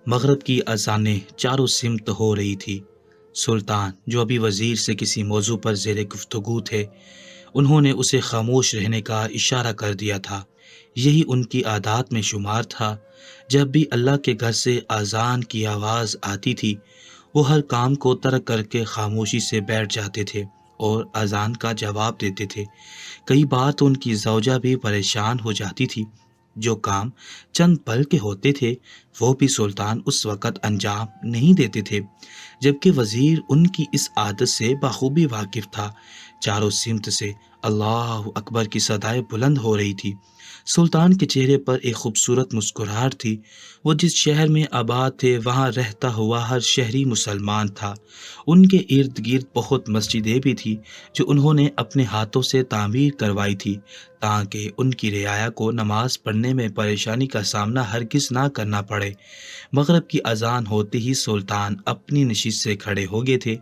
مغرب کی اذانیں چاروں سمت ہو رہی تھی۔ سلطان جو ابھی وزیر سے کسی موضوع پر زیر گفتگو تھے، انہوں نے اسے خاموش رہنے کا اشارہ کر دیا تھا۔ یہی ان کی عادات میں شمار تھا۔ جب بھی اللہ کے گھر سے اذان کی آواز آتی تھی، وہ ہر کام کو ترک کر کے خاموشی سے بیٹھ جاتے تھے اور اذان کا جواب دیتے تھے۔ کئی بار تو ان کی زوجہ بھی پریشان ہو جاتی تھی۔ جو کام چند پل کے ہوتے تھے وہ بھی سلطان اس وقت انجام نہیں دیتے تھے، جبکہ وزیر ان کی اس عادت سے بخوبی واقف تھا۔ چاروں سمت سے اللہ اکبر کی صدائیں بلند ہو رہی تھی۔ سلطان کے چہرے پر ایک خوبصورت مسکراہٹ تھی۔ وہ جس شہر میں آباد تھے وہاں رہتا ہوا ہر شہری مسلمان تھا۔ ان کے ارد گرد بہت مسجدیں بھی تھیں جو انہوں نے اپنے ہاتھوں سے تعمیر کروائی تھی تاکہ ان کی رعایا کو نماز پڑھنے میں پریشانی کا سامنا ہرگز نہ کرنا پڑے۔ مغرب کی اذان ہوتے ہی سلطان اپنی نشست سے کھڑے ہو گئے تھے۔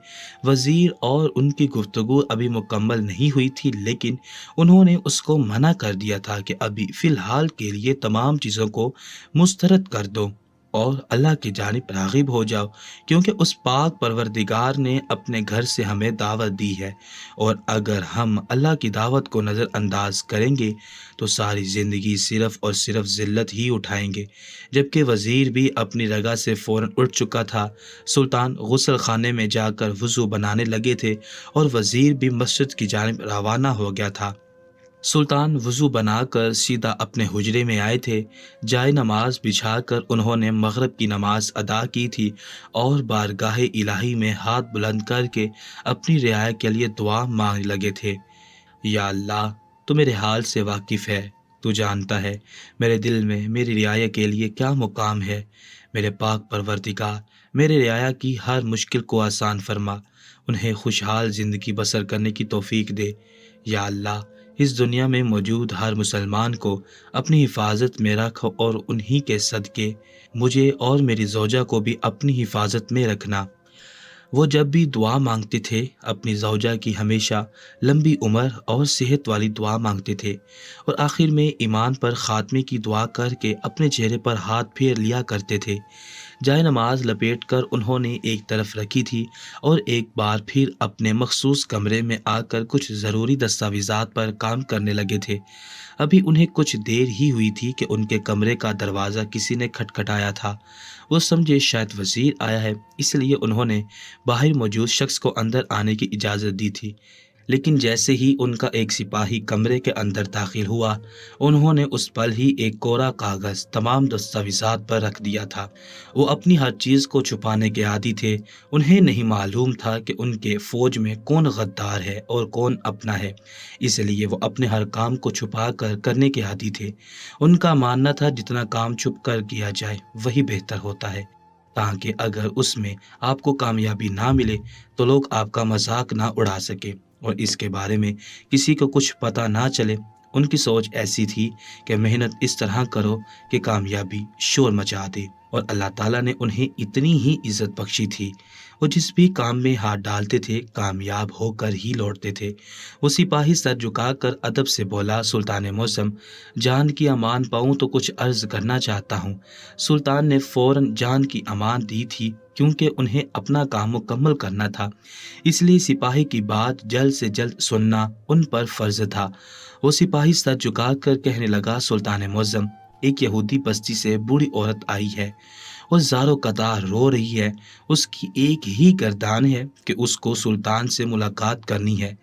وزیر اور ان کی گفتگو ابھی مکمل نہیں ہوئی تھی، لیکن انہوں نے اس کو منع کر دیا تھا کہ ابھی فی الحال کے لیے تمام چیزوں کو مسترد کر دو اور اللہ کی جانب راغب ہو جاؤ، کیونکہ اس پاک پروردگار نے اپنے گھر سے ہمیں دعوت دی ہے، اور اگر ہم اللہ کی دعوت کو نظر انداز کریں گے تو ساری زندگی صرف اور صرف ذلت ہی اٹھائیں گے۔ جبکہ وزیر بھی اپنی رگا سے فوراً اٹھ چکا تھا۔ سلطان غسل خانے میں جا کر وضو بنانے لگے تھے اور وزیر بھی مسجد کی جانب روانہ ہو گیا تھا۔ سلطان وضو بنا کر سیدھا اپنے حجرے میں آئے تھے۔ جائے نماز بچھا کر انہوں نے مغرب کی نماز ادا کی تھی اور بارگاہ الہی میں ہاتھ بلند کر کے اپنی رعایا کے لیے دعا مانگنے لگے تھے۔ یا اللہ، تو میرے حال سے واقف ہے، تو جانتا ہے میرے دل میں میری رعایا کے لیے کیا مقام ہے۔ میرے پاک پروردگار، میرے رعایا کی ہر مشکل کو آسان فرما، انہیں خوشحال زندگی بسر کرنے کی توفیق دے۔ یا اللہ، اس دنیا میں موجود ہر مسلمان کو اپنی حفاظت میں رکھ اور انہی کے صدقے مجھے اور میری زوجہ کو بھی اپنی حفاظت میں رکھنا۔ وہ جب بھی دعا مانگتے تھے اپنی زوجہ کی ہمیشہ لمبی عمر اور صحت والی دعا مانگتے تھے، اور آخر میں ایمان پر خاتمے کی دعا کر کے اپنے چہرے پر ہاتھ پھیر لیا کرتے تھے۔ جائے نماز لپیٹ کر انہوں نے ایک طرف رکھی تھی اور ایک بار پھر اپنے مخصوص کمرے میں آ کر کچھ ضروری دستاویزات پر کام کرنے لگے تھے۔ ابھی انہیں کچھ دیر ہی ہوئی تھی کہ ان کے کمرے کا دروازہ کسی نے کھٹکھٹایا تھا۔ وہ سمجھے شاید وزیر آیا ہے، اس لیے انہوں نے باہر موجود شخص کو اندر آنے کی اجازت دی تھی، لیکن جیسے ہی ان کا ایک سپاہی کمرے کے اندر داخل ہوا، انہوں نے اس پل ہی ایک کوڑا کاغذ تمام دستاویزات پر رکھ دیا تھا۔ وہ اپنی ہر چیز کو چھپانے کے عادی تھے۔ انہیں نہیں معلوم تھا کہ ان کے فوج میں کون غدار ہے اور کون اپنا ہے، اس لیے وہ اپنے ہر کام کو چھپا کر کرنے کے عادی تھے۔ ان کا ماننا تھا جتنا کام چھپ کر کیا جائے وہی بہتر ہوتا ہے، تاکہ اگر اس میں آپ کو کامیابی نہ ملے تو لوگ آپ کا مذاق نہ اڑا سکیں اور اس کے بارے میں کسی کو کچھ پتہ نہ چلے۔ ان کی سوچ ایسی تھی کہ محنت اس طرح کرو کہ کامیابی شور مچا دے، اور اللہ تعالیٰ نے انہیں اتنی ہی عزت بخشی تھی۔ وہ جس بھی کام میں ہاتھ ڈالتے تھے کامیاب ہو کر ہی لوٹتے تھے۔ وہ سپاہی سر جھکا کر ادب سے بولا، سلطان معظم، جان کی امان پاؤں تو کچھ عرض کرنا چاہتا ہوں۔ سلطان نے فوراً جان کی امان دی تھی، کیونکہ انہیں اپنا کام مکمل کرنا تھا، اس لیے سپاہی کی بات جلد سے جلد سننا ان پر فرض تھا۔ وہ سپاہی سر جھکا کر کہنے لگا، سلطان معظم، ایک یہودی بستی سے بوڑھی عورت آئی ہے، وہ زار و قطار رو رہی ہے۔ اس کی ایک ہی گردان ہے کہ اس کو سلطان سے ملاقات کرنی ہے۔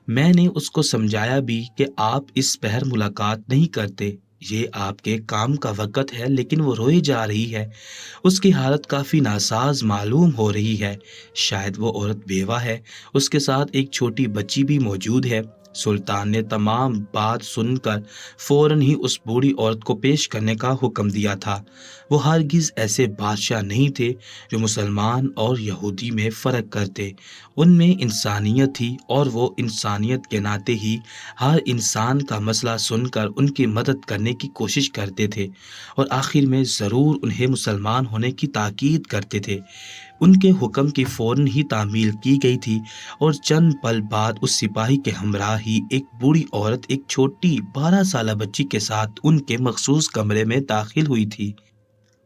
میں نے اس کو سمجھایا بھی کہ آپ اس پہر ملاقات نہیں کرتے، یہ آپ کے کام کا وقت ہے، لیکن وہ روئی جا رہی ہے۔ اس کی حالت کافی ناساز معلوم ہو رہی ہے، شاید وہ عورت بیوہ ہے، اس کے ساتھ ایک چھوٹی بچی بھی موجود ہے۔ سلطان نے تمام بات سن کر فوراً ہی اس بوڑھی عورت کو پیش کرنے کا حکم دیا تھا۔ وہ ہرگز ایسے بادشاہ نہیں تھے جو مسلمان اور یہودی میں فرق کرتے، ان میں انسانیت تھی، اور وہ انسانیت کے ناطے ہی ہر انسان کا مسئلہ سن کر ان کی مدد کرنے کی کوشش کرتے تھے، اور آخر میں ضرور انہیں مسلمان ہونے کی تاکید کرتے تھے۔ ان کے حکم کی فوراً ہی تعمیل کی گئی تھی، اور چند پل بعد اس سپاہی کے ہمراہ ہی ایک بوڑھی عورت ایک چھوٹی 12 سالہ بچی کے ساتھ ان کے مخصوص کمرے میں داخل ہوئی تھی۔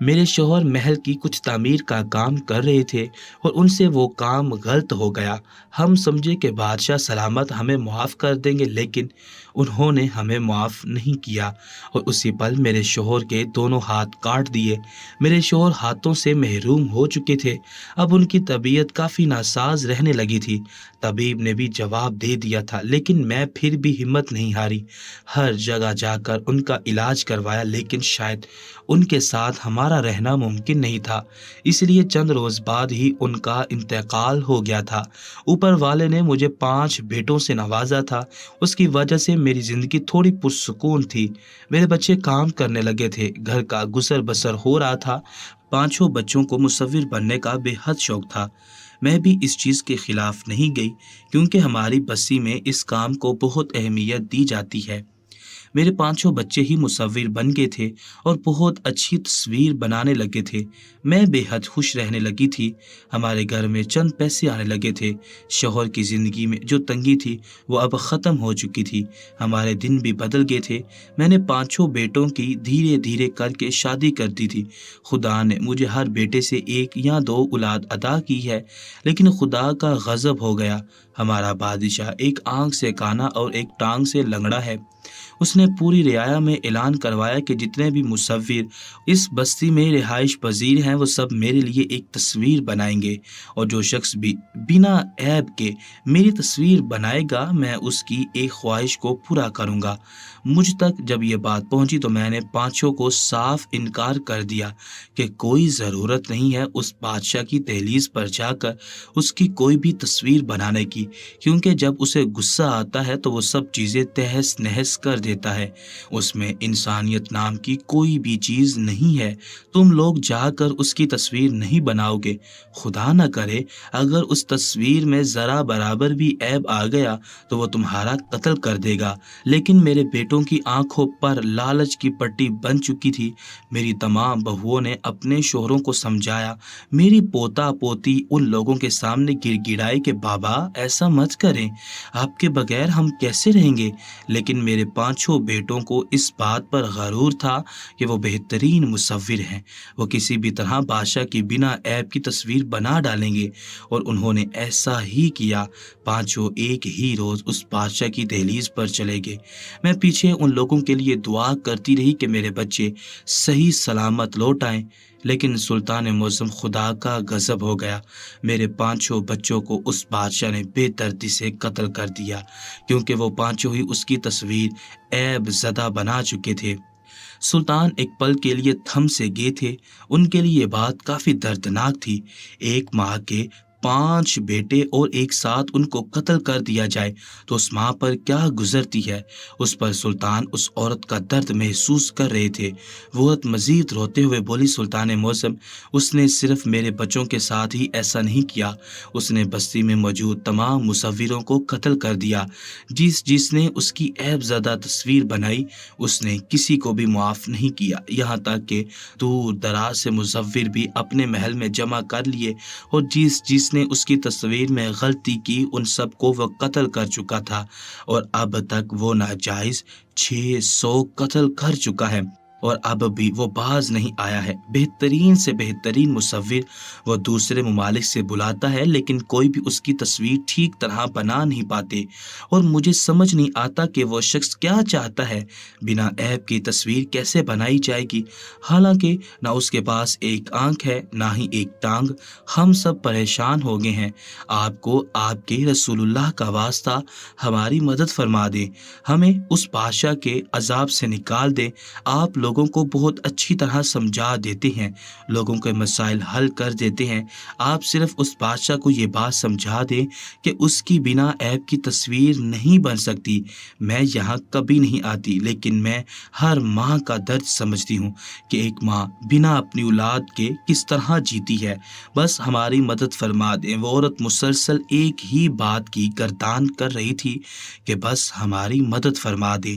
میرے شوہر محل کی کچھ تعمیر کا کام کر رہے تھے اور ان سے وہ کام غلط ہو گیا۔ ہم سمجھے کہ بادشاہ سلامت ہمیں معاف کر دیں گے، لیکن انہوں نے ہمیں معاف نہیں کیا اور اسی پل میرے شوہر کے دونوں ہاتھ کاٹ دیے۔ میرے شوہر ہاتھوں سے محروم ہو چکے تھے، اب ان کی طبیعت کافی ناساز رہنے لگی تھی۔ طبیب نے بھی جواب دے دیا تھا، لیکن میں پھر بھی ہمت نہیں ہاری۔ ہر جگہ جا کر ان کا علاج کروایا، لیکن شاید ان کے ساتھ ہمارا رہنا ممکن نہیں تھا، اس لیے چند روز بعد ہی ان کا انتقال ہو گیا تھا۔ اوپر والے نے مجھے 5 بیٹوں سے نوازا تھا، اس کی وجہ سے میری زندگی تھوڑی پرسکون تھی۔ میرے بچے کام کرنے لگے تھے، گھر کا گزر بسر ہو رہا تھا۔ 5 بچوں کو مصور بننے کا بے حد شوق تھا۔ میں بھی اس چیز کے خلاف نہیں گئی، کیونکہ ہماری بستی میں اس کام کو بہت اہمیت دی جاتی ہے۔ میرے 5 بچے ہی مصور بن گئے تھے اور بہت اچھی تصویر بنانے لگے تھے۔ میں بے حد خوش رہنے لگی تھی، ہمارے گھر میں چند پیسے آنے لگے تھے۔ شوہر کی زندگی میں جو تنگی تھی وہ اب ختم ہو چکی تھی، ہمارے دن بھی بدل گئے تھے۔ میں نے 5 بیٹوں کی دھیرے دھیرے کر کے شادی کر دی تھی۔ خدا نے مجھے ہر بیٹے سے 1 یا 2 اولاد عطا کی ہے، لیکن خدا کا غضب ہو گیا۔ ہمارا بادشاہ 1 آنکھ سے کانا اور 1 ٹانگ سے لنگڑا ہے۔ اس نے پوری رعایا میں اعلان کروایا کہ جتنے بھی مصور اس بستی میں رہائش پذیر ہیں وہ سب میرے لیے ایک تصویر بنائیں گے، اور جو شخص بھی بنا عیب کے میری تصویر بنائے گا میں اس کی ایک خواہش کو پورا کروں گا۔ مجھ تک جب یہ بات پہنچی تو میں نے 5 کو صاف انکار کر دیا کہ کوئی ضرورت نہیں ہے اس بادشاہ کی دہلیز پر جا کر اس کی کوئی بھی تصویر بنانے کی، کیونکہ جب اسے غصہ آتا ہے تو وہ سب چیزیں تہس نہس کر دیتا ہے، اس میں انسانیت نام کی کوئی بھی چیز نہیں ہے۔ تم لوگ جا کر اس کی تصویر نہیں بناؤ گے، خدا نہ کرے اگر اس تصویر میں ذرا برابر بھی عیب آ گیا تو وہ تمہارا قتل کر دے گا۔ لیکن میرے بیٹوں کی آنکھوں پر لالچ کی پٹی بن چکی تھی۔ میری تمام بہوؤں نے اپنے شوہروں کو سمجھایا۔ میری پوتا پوتی ان لوگوں کے سامنے گر گڑائے کہ بابا ایسا مت کریں، آپ کے بغیر ہم کیسے رہیں گے؟ لیکن میرے 5 بیٹوں کو اس بات پر غرور تھا کہ وہ بہترین مصور ہیں، وہ کسی بھی طرح بادشاہ کی بنا عیب کی تصویر بنا ڈالیں گے، اور انہوں نے ایسا ہی کیا۔ 5 ایک ہی روز اس بادشاہ کی دہلیز پر چلے گئے۔ میں پیچھے ان لوگوں کے لیے دعا کرتی رہی کہ میرے بچے صحیح سلامت لوٹ آئیں، لیکن سلطان معظم خدا کا غضب ہو گیا۔ میرے 5 بچوں کو اس بادشاہ نے بے دردی سے قتل کر دیا، کیونکہ وہ 5 ہی اس کی تصویر عیب زدہ بنا چکے تھے۔ سلطان ایک پل کے لیے تھم سے گئے تھے، ان کے لیے یہ بات کافی دردناک تھی۔ 1 ماں کے 5 بیٹے اور ایک ساتھ ان کو قتل کر دیا جائے تو اس ماں پر کیا گزرتی ہے۔ اس پر سلطان اس عورت کا درد محسوس کر رہے تھے۔ وہ عورت مزید روتے ہوئے بولی، سلطان معظم، اس نے صرف میرے بچوں کے ساتھ ہی ایسا نہیں کیا، اس نے بستی میں موجود تمام مصوروں کو قتل کر دیا۔ جس نے اس کی عیب زدہ تصویر بنائی اس نے کسی کو بھی معاف نہیں کیا، یہاں تک کہ دور دراز سے مصور بھی اپنے محل میں جمع کر لیے، اور جس نے اس کی تصویر میں غلطی کی ان سب کو وہ قتل کر چکا تھا، اور اب تک وہ ناجائز 600 قتل کر چکا ہے، اور اب بھی وہ باز نہیں آیا ہے۔ بہترین سے بہترین مصور وہ دوسرے ممالک سے بلاتا ہے، لیکن کوئی بھی اس کی تصویر ٹھیک طرح بنا نہیں پاتے، اور مجھے سمجھ نہیں آتا کہ وہ شخص کیا چاہتا ہے۔ بنا عیب کی تصویر کیسے بنائی جائے گی؟ حالانکہ نہ اس کے پاس 1 آنکھ ہے، نہ ہی 1 ٹانگ۔ ہم سب پریشان ہو گئے ہیں، آپ کو آپ کے رسول اللہ کا واسطہ ہماری مدد فرما دیں، ہمیں اس بادشاہ کے عذاب سے نکال دیں۔ آپ لوگوں کو بہت اچھی طرح سمجھا دیتے ہیں، لوگوں کے مسائل حل کر دیتے ہیں، آپ صرف اس بادشاہ کو یہ بات سمجھا دیں کہ اس کی بنا عیب کی تصویر نہیں بن سکتی۔ میں یہاں کبھی نہیں آتی، لیکن میں ہر ماں کا درد سمجھتی ہوں کہ ایک ماں بنا اپنی اولاد کے کس طرح جیتی ہے۔ بس ہماری مدد فرما دیں۔ وہ عورت مسلسل ایک ہی بات کی گردان کر رہی تھی کہ بس ہماری مدد فرما دے،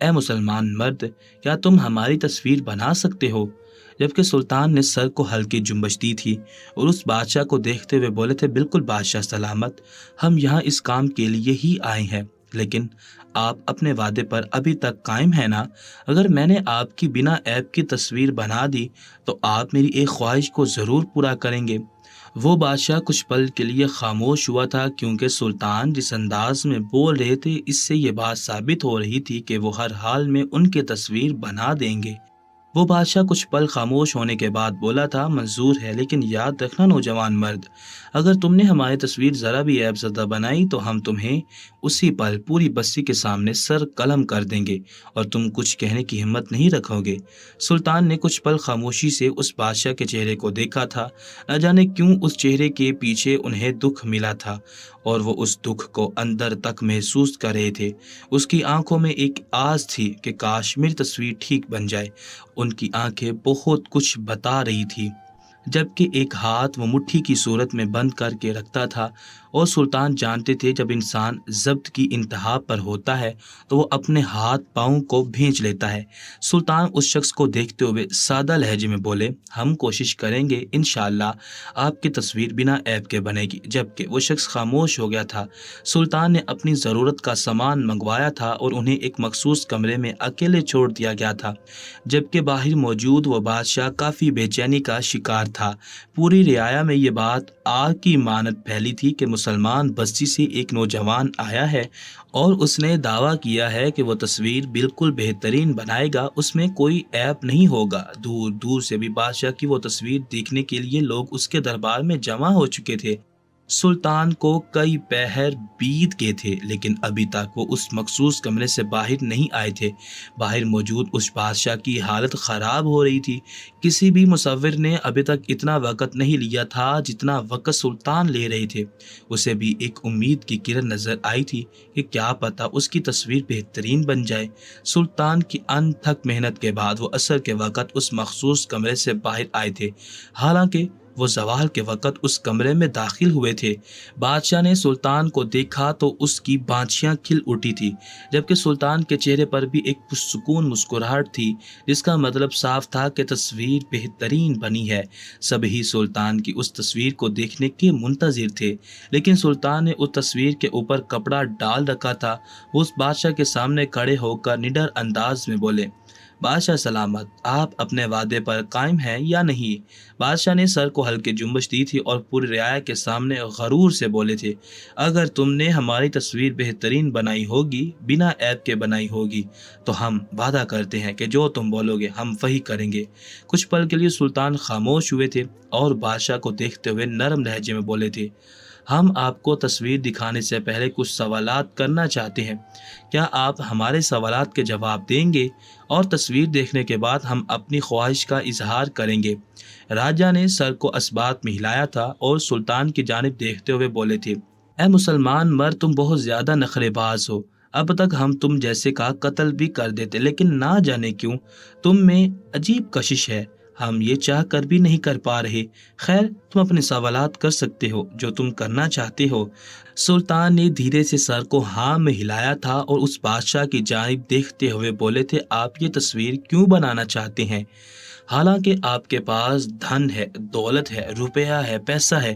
اے مسلمان مرد، کیا تم ہماری تصویر بنا سکتے ہو؟ جبکہ سلطان نے سر کو ہلکی جنبش دی تھی اور اس بادشاہ کو دیکھتے ہوئے بولے تھے، بالکل بادشاہ سلامت، ہم یہاں اس کام کے لیے ہی آئے ہیں، لیکن آپ اپنے وعدے پر ابھی تک قائم ہیں نا؟ اگر میں نے آپ کی بنا عیب کی تصویر بنا دی تو آپ میری ایک خواہش کو ضرور پورا کریں گے۔ وہ بادشاہ کچھ پل کے لیے خاموش ہوا تھا، کیونکہ سلطان جس انداز میں بول رہے تھے اس سے یہ بات ثابت ہو رہی تھی کہ وہ ہر حال میں ان کی تصویر بنا دیں گے۔ وہ بادشاہ کچھ پل خاموش ہونے کے بعد بولا تھا، منظور ہے، لیکن یاد رکھنا نوجوان مرد، اگر تم نے ہماری تصویر ذرا بھی عیب زدہ بنائی تو ہم تمہیں اسی پل پوری بستی کے سامنے سر قلم کر دیں گے اور تم کچھ کہنے کی ہمت نہیں رکھو گے۔ سلطان نے کچھ پل خاموشی سے اس بادشاہ کے چہرے کو دیکھا تھا، نہ جانے کیوں اس چہرے کے پیچھے انہیں دکھ ملا تھا اور وہ اس دکھ کو اندر تک محسوس کر رہے تھے۔ اس کی آنکھوں میں ایک آس تھی کہ کاش میری تصویر ٹھیک بن جائے۔ ان کی آنکھیں بہت کچھ بتا رہی تھی، جبکہ ایک ہاتھ وہ مٹھی کی صورت میں بند کر کے رکھتا تھا، اور سلطان جانتے تھے جب انسان ضبط کی انتہا پر ہوتا ہے تو وہ اپنے ہاتھ پاؤں کو بھینچ لیتا ہے۔ سلطان اس شخص کو دیکھتے ہوئے سادہ لہجے میں بولے، ہم کوشش کریں گے، انشاءاللہ آپ کی تصویر بنا عیب کے بنے گی۔ جبکہ وہ شخص خاموش ہو گیا تھا، سلطان نے اپنی ضرورت کا سامان منگوایا تھا اور انہیں ایک مخصوص کمرے میں اکیلے چھوڑ دیا گیا تھا، جبکہ باہر موجود وہ بادشاہ کافی بے چینی کا شکار تھا۔ پوری رعایا میں یہ بات آگ کی مانند پھیلی تھی کہ مسلمان بستی سے ایک نوجوان آیا ہے اور اس نے دعویٰ کیا ہے کہ وہ تصویر بالکل بہترین بنائے گا، اس میں کوئی عیب نہیں ہوگا۔ دور دور سے بھی بادشاہ کی وہ تصویر دیکھنے کے لیے لوگ اس کے دربار میں جمع ہو چکے تھے۔ سلطان کو کئی پہر بیت گئے تھے، لیکن ابھی تک وہ اس مخصوص کمرے سے باہر نہیں آئے تھے۔ باہر موجود اس بادشاہ کی حالت خراب ہو رہی تھی۔ کسی بھی مصور نے ابھی تک اتنا وقت نہیں لیا تھا جتنا وقت سلطان لے رہے تھے۔ اسے بھی ایک امید کی کرن نظر آئی تھی کہ کیا پتہ اس کی تصویر بہترین بن جائے۔ سلطان کی انتھک محنت کے بعد وہ عصر کے وقت اس مخصوص کمرے سے باہر آئے تھے، حالانکہ وہ زوال کے وقت اس کمرے میں داخل ہوئے تھے۔ بادشاہ نے سلطان کو دیکھا تو اس کی بانچیاں کھل اٹھی تھی، جبکہ سلطان کے چہرے پر بھی ایک پرسکون مسکراہٹ تھی، جس کا مطلب صاف تھا کہ تصویر بہترین بنی ہے۔ سبھی سلطان کی اس تصویر کو دیکھنے کے منتظر تھے، لیکن سلطان نے اس تصویر کے اوپر کپڑا ڈال رکھا تھا۔ وہ اس بادشاہ کے سامنے کھڑے ہو کر نڈر انداز میں بولے، بادشاہ سلامت، آپ اپنے وعدے پر قائم ہیں یا نہیں؟ بادشاہ نے سر کو ہلکی جنبش دی تھی اور پوری رعایا کے سامنے غرور سے بولے تھے، اگر تم نے ہماری تصویر بہترین بنائی ہوگی، بنا عیب کے بنائی ہوگی، تو ہم وعدہ کرتے ہیں کہ جو تم بولو گے ہم وہی کریں گے۔ کچھ پل کے لیے سلطان خاموش ہوئے تھے اور بادشاہ کو دیکھتے ہوئے نرم لہجے میں بولے تھے، ہم آپ کو تصویر دکھانے سے پہلے کچھ سوالات کرنا چاہتے ہیں، کیا آپ ہمارے سوالات کے جواب دیں گے؟ اور تصویر دیکھنے کے بعد ہم اپنی خواہش کا اظہار کریں گے۔ راجہ نے سر کو اسبات میں ہلایا تھا اور سلطان کی جانب دیکھتے ہوئے بولے تھے، اے مسلمان مرد، تم بہت زیادہ نخرے باز ہو۔ اب تک ہم تم جیسے کا قتل بھی کر دیتے، لیکن نہ جانے کیوں تم میں عجیب کشش ہے، ہم یہ چاہ کر بھی نہیں کر پا رہے۔ خیر، تم اپنے سوالات کر سکتے ہو جو تم کرنا چاہتے ہو۔ سلطان نے دھیرے سے سر کو ہاں میں ہلایا تھا اور اس بادشاہ کی جانب دیکھتے ہوئے بولے تھے، آپ یہ تصویر کیوں بنانا چاہتے ہیں؟ حالانکہ آپ کے پاس دھن ہے، دولت ہے، روپیہ ہے، پیسہ ہے،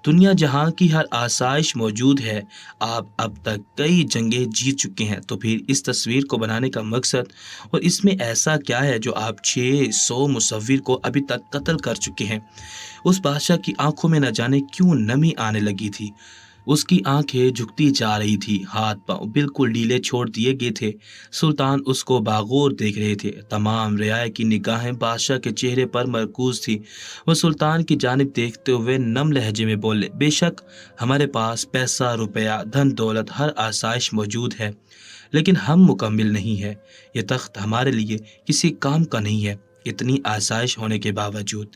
دنیا جہاں کی ہر آسائش موجود ہے، آپ اب تک کئی جنگیں جیت چکے ہیں، تو پھر اس تصویر کو بنانے کا مقصد اور اس میں ایسا کیا ہے جو آپ 600 مصور کو ابھی تک قتل کر چکے ہیں؟ اس بادشاہ کی آنکھوں میں نہ جانے کیوں نمی آنے لگی تھی، اس کی آنکھیں جھکتی جا رہی تھی، ہاتھ پاؤں بالکل ڈھیلے چھوڑ دیے گئے تھے۔ سلطان اس کو باغور دیکھ رہے تھے، تمام رعایا کی نگاہیں بادشاہ کے چہرے پر مرکوز تھی۔ وہ سلطان کی جانب دیکھتے ہوئے نم لہجے میں بولے، بے شک ہمارے پاس پیسہ، روپیہ، دھن دولت، ہر آسائش موجود ہے، لیکن ہم مکمل نہیں ہے۔ یہ تخت ہمارے لیے کسی کام کا نہیں ہے۔ اتنی آسائش ہونے کے باوجود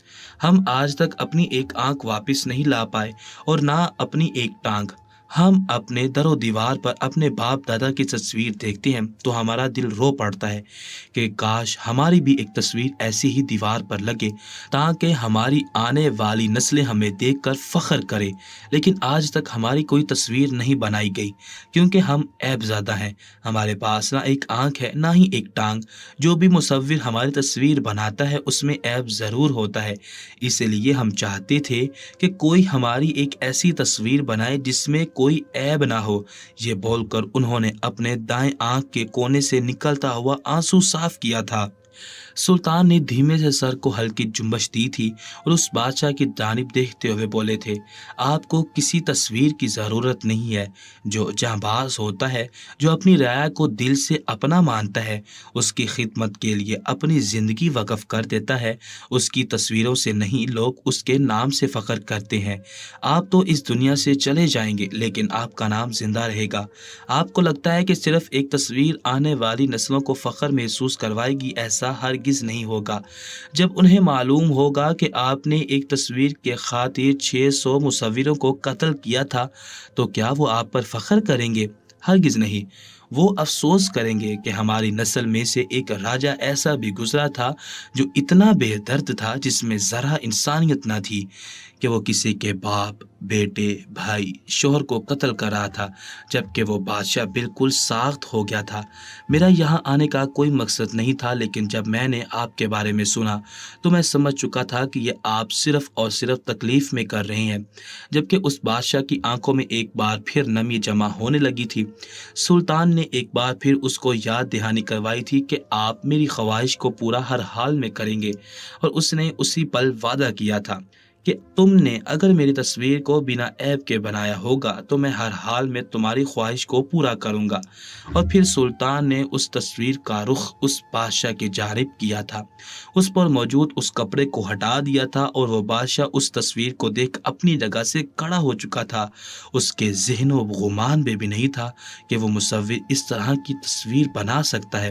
ہم آج تک اپنی ایک آنکھ واپس نہیں لا پائے اور نہ اپنی ایک ٹانگ۔ ہم اپنے در و دیوار پر اپنے باپ دادا کی تصویر دیکھتے ہیں تو ہمارا دل رو پڑتا ہے کہ کاش ہماری بھی ایک تصویر ایسی ہی دیوار پر لگے تاکہ ہماری آنے والی نسلیں ہمیں دیکھ کر فخر کرے۔ لیکن آج تک ہماری کوئی تصویر نہیں بنائی گئی کیونکہ ہم عیب زدہ ہیں۔ ہمارے پاس نہ ایک آنکھ ہے نہ ہی ایک ٹانگ۔ جو بھی مصور ہماری تصویر بناتا ہے اس میں عیب ضرور ہوتا ہے، اس لیے ہم چاہتے تھے کہ کوئی ہماری ایک ایسی تصویر بنائے جس میں کوئی عیب نہ ہو۔ یہ بول کر انہوں نے اپنے دائیں آنکھ کے کونے سے نکلتا ہوا آنسو صاف کیا تھا۔ سلطان نے دھیمے سے سر کو ہلکی جنبش دی تھی اور اس بادشاہ کی جانب دیکھتے ہوئے بولے تھے، آپ کو کسی تصویر کی ضرورت نہیں ہے۔ جو جانباز ہوتا ہے، جو اپنی رعایا کو دل سے اپنا مانتا ہے، اس کی خدمت کے لیے اپنی زندگی وقف کر دیتا ہے، اس کی تصویروں سے نہیں لوگ اس کے نام سے فخر کرتے ہیں۔ آپ تو اس دنیا سے چلے جائیں گے لیکن آپ کا نام زندہ رہے گا۔ آپ کو لگتا ہے کہ صرف ایک تصویر آنے والی نسلوں کو فخر محسوس کروائے گی، ایسا ہرگز نہیں ہوگا۔ جب انہیں معلوم ہوگا کہ آپ نے ایک تصویر کے خاطر 600 مصوروں کو قتل کیا تھا تو کیا وہ آپ پر فخر کریں گے؟ ہرگز نہیں۔ وہ افسوس کریں گے کہ ہماری نسل میں سے ایک راجہ ایسا بھی گزرا تھا جو اتنا بے درد تھا، جس میں ذرا انسانیت نہ تھی، کہ وہ کسی کے باپ، بیٹے، بھائی، شوہر کو قتل کر رہا تھا جبکہ وہ بادشاہ بالکل ساخت ہو گیا تھا۔ میرا یہاں آنے کا کوئی مقصد نہیں تھا، لیکن جب میں نے آپ کے بارے میں سنا تو میں سمجھ چکا تھا کہ یہ آپ صرف اور صرف تکلیف میں کر رہے ہیں۔ جبکہ اس بادشاہ کی آنکھوں میں ایک بار پھر نمی جمع ہونے لگی تھی۔ سلطان نے ایک بار پھر اس کو یاد دہانی کروائی تھی کہ آپ میری خواہش کو پورا ہر حال میں کریں گے، اور اس نے اسی پل وعدہ کیا تھا کہ تم نے اگر میری تصویر کو بنا عیب کے بنایا ہوگا تو میں ہر حال میں تمہاری خواہش کو پورا کروں گا۔ اور پھر سلطان نے اس تصویر کا رخ اس بادشاہ کی جانب کیا تھا، اس پر موجود اس کپڑے کو ہٹا دیا تھا، اور وہ بادشاہ اس تصویر کو دیکھ اپنی جگہ سے کھڑا ہو چکا تھا۔ اس کے ذہن و گمان میں بھی نہیں تھا کہ وہ مصور اس طرح کی تصویر بنا سکتا ہے۔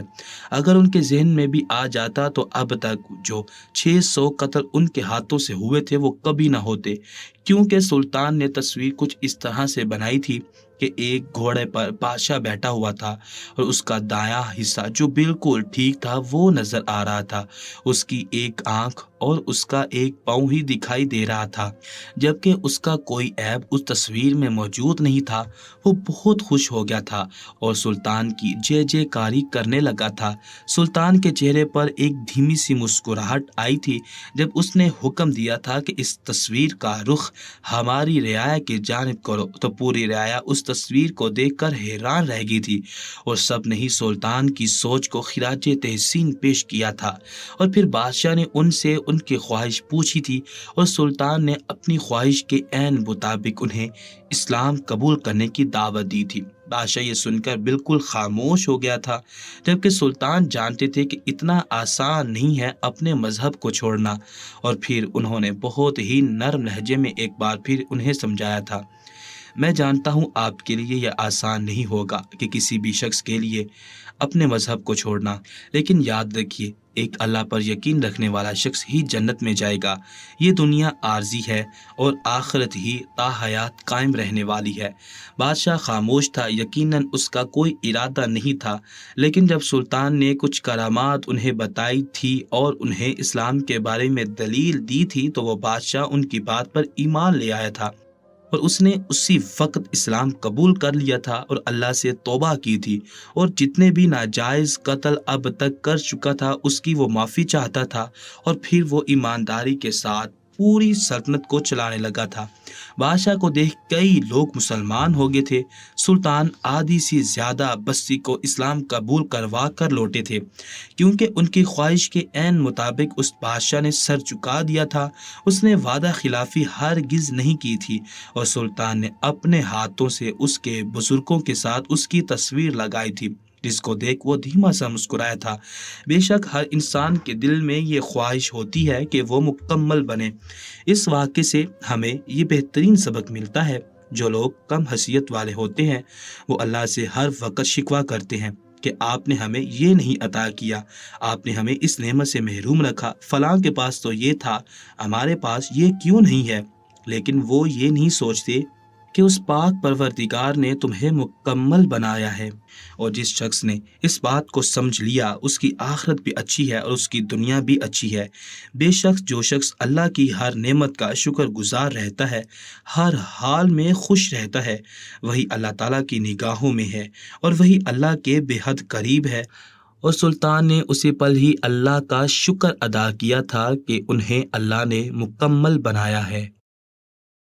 اگر ان کے ذہن میں بھی آ جاتا تو اب تک جو 600 قتل ان کے ہاتھوں سے ہوئے تھے وہ کبھی نہ ہوتے، کیونکہ سلطان نے تصویر کچھ اس طرح سے بنائی تھی کہ ایک گھوڑے پر بادشاہ بیٹھا ہوا تھا اور اس کا دایاں حصہ جو بالکل ٹھیک تھا وہ نظر آ رہا تھا، اس کی ایک آنکھ اور اس کا ایک پاؤں ہی دکھائی دے رہا تھا، جبکہ اس کا کوئی عیب اس تصویر میں موجود نہیں تھا۔ وہ بہت خوش ہو گیا تھا اور سلطان کی جے جے کاری کرنے لگا تھا۔ سلطان کے چہرے پر ایک دھیمی سی مسکراہٹ آئی تھی جب اس نے حکم دیا تھا کہ اس تصویر کا رخ ہماری رعایا کی جانب کرو، تو پوری رعایا اس تصویر کو دیکھ کر حیران رہ گئی تھی، اور سب نے ہی سلطان کی سوچ کو خراج تحسین پیش کیا تھا۔ اور پھر بادشاہ نے ان سے ان کی خواہش پوچھی تھی، اور سلطان نے اپنی خواہش کے عین مطابق انہیں اسلام قبول کرنے کی دعوت دی تھی۔ بادشاہ یہ سن کر بالکل خاموش ہو گیا تھا، جبکہ سلطان جانتے تھے کہ اتنا آسان نہیں ہے اپنے مذہب کو چھوڑنا۔ اور پھر انہوں نے بہت ہی نرم لہجے میں ایک بار پھر انہیں سمجھایا تھا، میں جانتا ہوں آپ کے لیے یہ آسان نہیں ہوگا کہ کسی بھی شخص کے لیے اپنے مذہب کو چھوڑنا، لیکن یاد رکھیے ایک اللہ پر یقین رکھنے والا شخص ہی جنت میں جائے گا۔ یہ دنیا عارضی ہے اور آخرت ہی تا حیات قائم رہنے والی ہے۔ بادشاہ خاموش تھا، یقیناً اس کا کوئی ارادہ نہیں تھا، لیکن جب سلطان نے کچھ کرامات انہیں بتائی تھی اور انہیں اسلام کے بارے میں دلیل دی تھی تو وہ بادشاہ ان کی بات پر ایمان لے آیا تھا، اور اس نے اسی وقت اسلام قبول کر لیا تھا اور اللہ سے توبہ کی تھی، اور جتنے بھی ناجائز قتل اب تک کر چکا تھا اس کی وہ معافی چاہتا تھا، اور پھر وہ ایمانداری کے ساتھ پوری سلطنت کو چلانے لگا تھا۔ بادشاہ کو دیکھ کئی لوگ مسلمان ہو گئے تھے۔ سلطان آدھی سے زیادہ بستی کو اسلام قبول کروا کر لوٹے تھے، کیونکہ ان کی خواہش کے عین مطابق اس بادشاہ نے سر چکا دیا تھا۔ اس نے وعدہ خلافی ہرگز نہیں کی تھی، اور سلطان نے اپنے ہاتھوں سے اس کے بزرگوں کے ساتھ اس کی تصویر لگائی تھی، جس کو دیکھ وہ دھیما سا مسکرایا تھا۔ بے شک ہر انسان کے دل میں یہ خواہش ہوتی ہے کہ وہ مکمل بنے۔ اس واقعے سے ہمیں یہ بہترین سبق ملتا ہے، جو لوگ کم حیثیت والے ہوتے ہیں وہ اللہ سے ہر وقت شکوہ کرتے ہیں کہ آپ نے ہمیں یہ نہیں عطا کیا، آپ نے ہمیں اس نعمت سے محروم رکھا، فلاں کے پاس تو یہ تھا، ہمارے پاس یہ کیوں نہیں ہے؟ لیکن وہ یہ نہیں سوچتے کہ اس پاک پروردگار نے تمہیں مکمل بنایا ہے، اور جس شخص نے اس بات کو سمجھ لیا اس کی آخرت بھی اچھی ہے اور اس کی دنیا بھی اچھی ہے۔ بے شک جو شخص اللہ کی ہر نعمت کا شکر گزار رہتا ہے، ہر حال میں خوش رہتا ہے، وہی اللہ تعالیٰ کی نگاہوں میں ہے اور وہی اللہ کے بے حد قریب ہے۔ اور سلطان نے اسی پل ہی اللہ کا شکر ادا کیا تھا کہ انہیں اللہ نے مکمل بنایا ہے۔